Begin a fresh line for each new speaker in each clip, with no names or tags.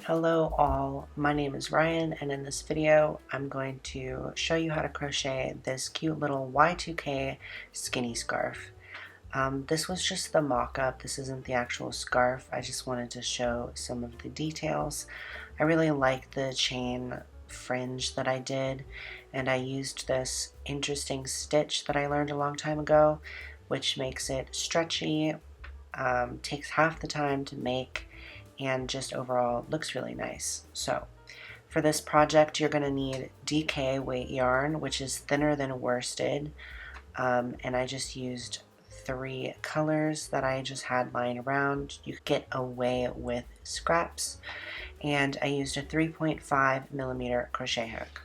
Hello all, my name is Ryan, and in this video I'm going to show you how to crochet this cute little Y2K skinny scarf. This was just the mock-up. This isn't the actual scarf. I just wanted to show some of the details. I really like the chain fringe that I did, and I used this interesting stitch that I learned a long time ago, which makes it stretchy, takes half the time to make, and just overall looks really nice. So for this project you're going to need DK weight yarn, which is thinner than worsted, and I just used 3 colors that I just had lying around. You could get away with scraps, and I used a 3.5mm crochet hook.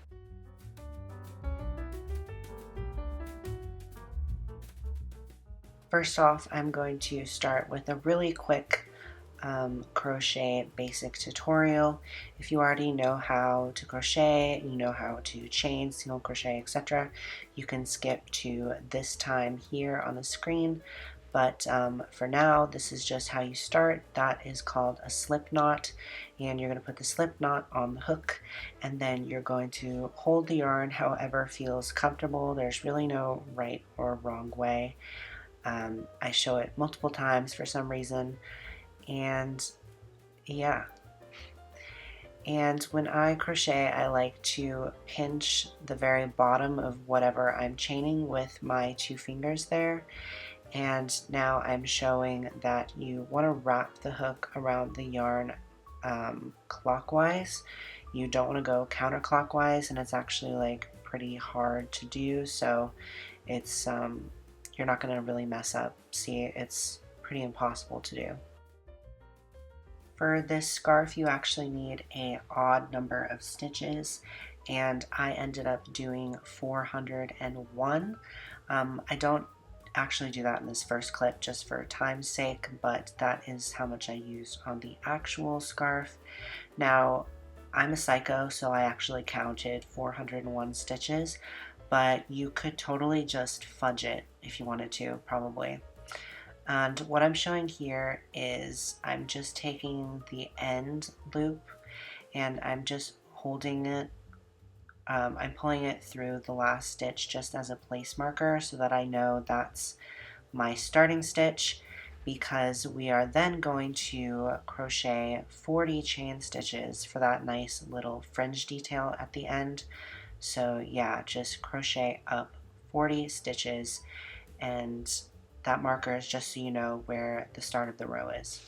First off, I'm going to start with a really quick crochet basic tutorial. If you already know how to crochet, you know how to chain, single crochet, etc., you can skip to this time here on the screen. But for now, this is just how you start. That is called a slip knot, and you're going to put the slip knot on the hook, and then you're going to hold the yarn however feels comfortable. There's really no right or wrong way. I show it multiple times for some reason, and yeah. And when I crochet, I like to pinch the very bottom of whatever I'm chaining with my 2 fingers there. And now I'm showing that you want to wrap the hook around the yarn clockwise. You don't want to go counterclockwise, and it's actually like pretty hard to do, so it's you're not going to really mess up. See, it's pretty impossible to do. For this scarf, you actually need an odd number of stitches, and I ended up doing 401. I don't actually do that in this first clip just for time's sake, but that is how much I used on the actual scarf. Now, I'm a psycho, so I actually counted 401 stitches, but you could totally just fudge it if you wanted to, probably. And what I'm showing here is I'm just taking the end loop and I'm just holding it. I'm pulling it through the last stitch just as a place marker so that I know that's my starting stitch, because we are then going to crochet 40 chain stitches for that nice little fringe detail at the end. So yeah, just crochet up 40 stitches, and that marker is just so you know where the start of the row is.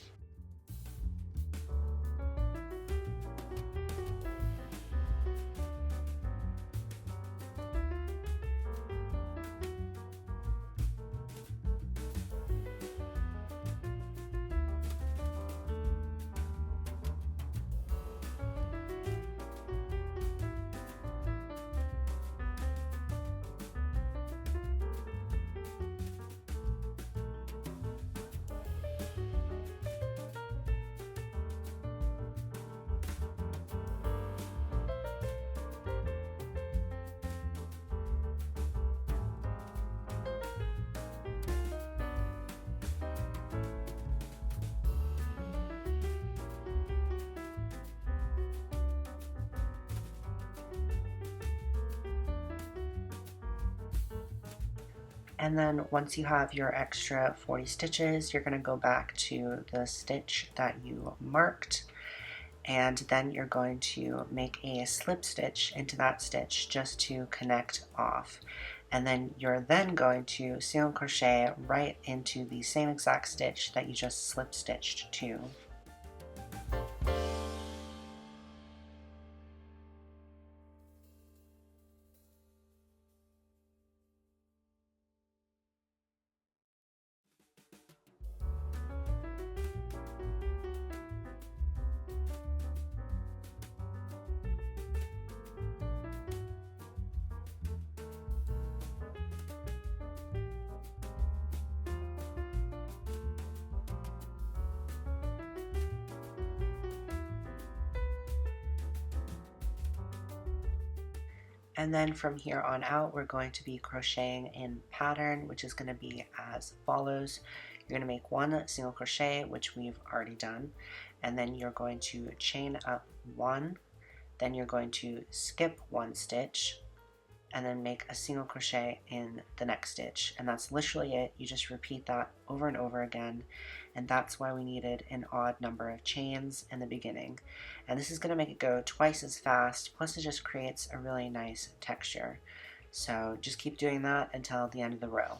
And then once you have your extra 40 stitches, you're going to go back to the stitch that you marked, and then you're going to make a slip stitch into that stitch just to connect off. And then you're then going to single crochet right into the same exact stitch that you just slip stitched to. And then from here on out, we're going to be crocheting in pattern, which is going to be as follows. You're going to make 1 single crochet, which we've already done, and then you're going to chain up 1, then you're going to skip 1 stitch, and then make a single crochet in the next stitch. And that's literally it. You just repeat that over and over again, and that's why we needed an odd number of chains in the beginning. And this is going to make it go twice as fast, plus it just creates a really nice texture. So just keep doing that until the end of the row.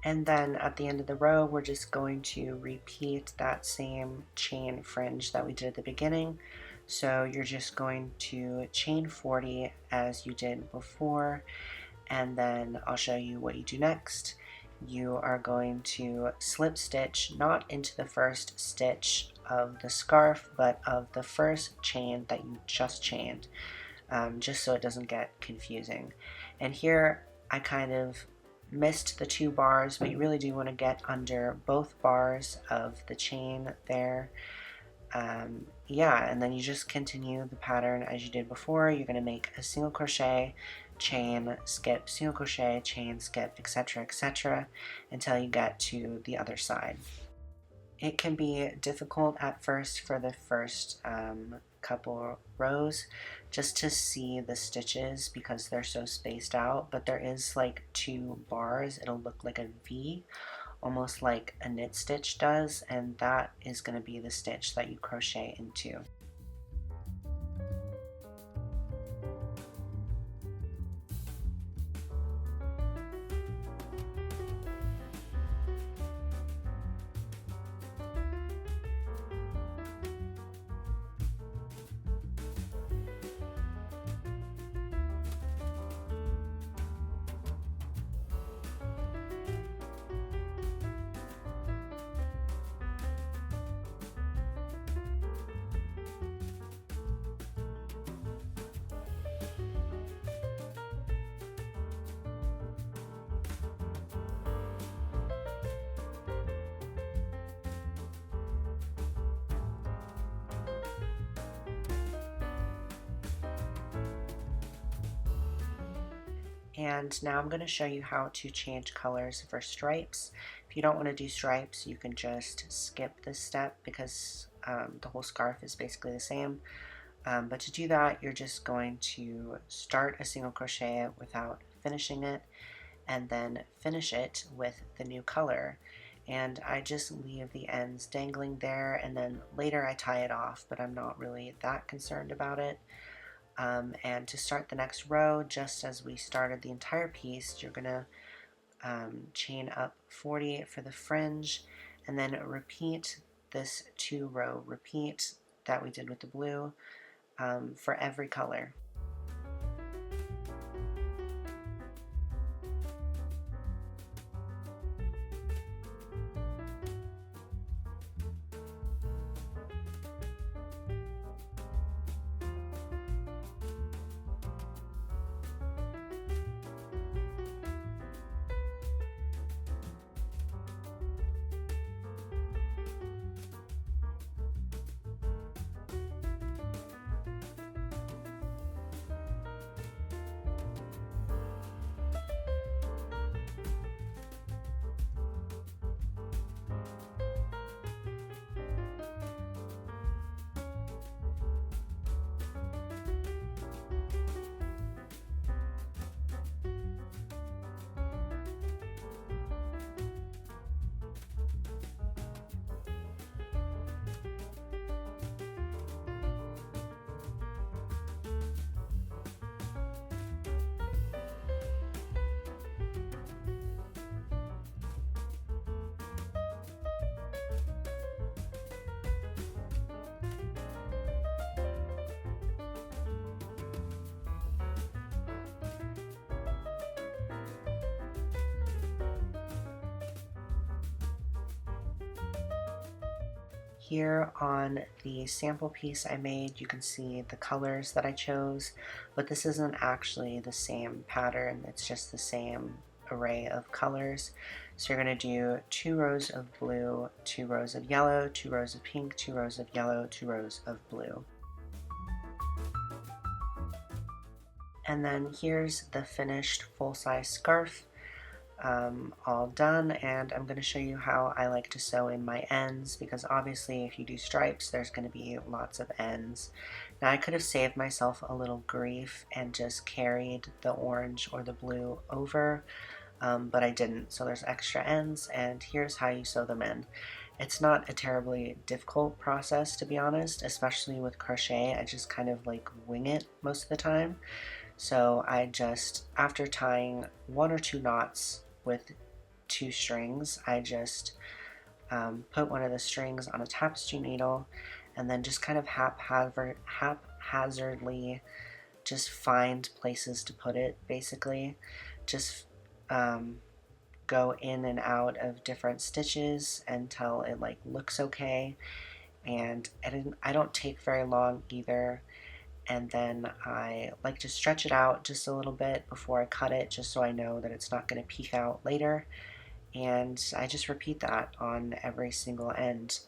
And then at the end of the row, we're just going to repeat that same chain fringe that we did at the beginning. So you're just going to chain 40 as you did before, and then I'll show you what you do next. You are going to slip stitch, not into the first stitch of the scarf, but of the first chain that you just chained, just so it doesn't get confusing. And here I kind of missed the 2 bars, but you really do want to get under both bars of the chain there. Yeah, and then you just continue the pattern as you did before. You're going to make a single crochet, chain, skip, single crochet, chain, skip, etc., etc., until you get to the other side. It can be difficult at first for the first couple rows just to see the stitches because they're so spaced out, but there is like 2 bars. It'll look like a V, almost like a knit stitch does, and that is going to be the stitch that you crochet into. And now I'm going to show you how to change colors for stripes. If you don't want to do stripes, you can just skip this step because the whole scarf is basically the same. But to do that, you're just going to start a single crochet without finishing it, and then finish it with the new color. And I just leave the ends dangling there, and then later I tie it off, but I'm not really that concerned about it. And to start the next row, just as we started the entire piece, you're going to chain up 40 for the fringe, and then repeat this 2-row repeat that we did with the blue for every color. Here on the sample piece I made, you can see the colors that I chose, but this isn't actually the same pattern, it's just the same array of colors. So you're going to do 2 rows of blue, 2 rows of yellow, 2 rows of pink, 2 rows of yellow, 2 rows of blue. And then here's the finished full-size scarf. All done, and I'm going to show you how I like to sew in my ends, because obviously if you do stripes there's going to be lots of ends. Now I could have saved myself a little grief and just carried the orange or the blue over, but I didn't, so there's extra ends, and here's how you sew them in. It's not a terribly difficult process, to be honest, especially with crochet. I just kind of like wing it most of the time. So I just, after tying 1 or 2 knots with 2 strings, I just put one of the strings on a tapestry needle and then just kind of haphazardly just find places to put it, basically. Just go in and out of different stitches until it like looks okay. And I don't take very long either. And then I like to stretch it out just a little bit before I cut it, just so I know that it's not going to peek out later. And I just repeat that on every single end.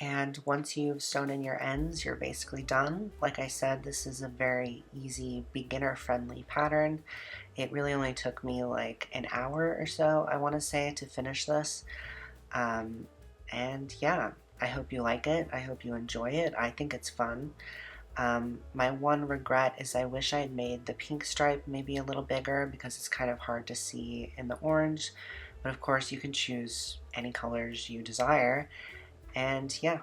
And once you've sewn in your ends, you're basically done. Like I said, this is a very easy, beginner-friendly pattern. It really only took me like an hour or so, I want to say, to finish this. And yeah, I hope you like it. I hope you enjoy it. I think it's fun. My one regret is I wish I had made the pink stripe maybe a little bigger, because it's kind of hard to see in the orange. But of course you can choose any colors you desire. And yeah,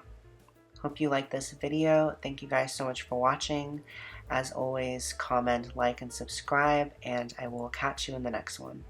hope you like this video. Thank you guys so much for watching. As always, comment, like, and subscribe, and I will catch you in the next one.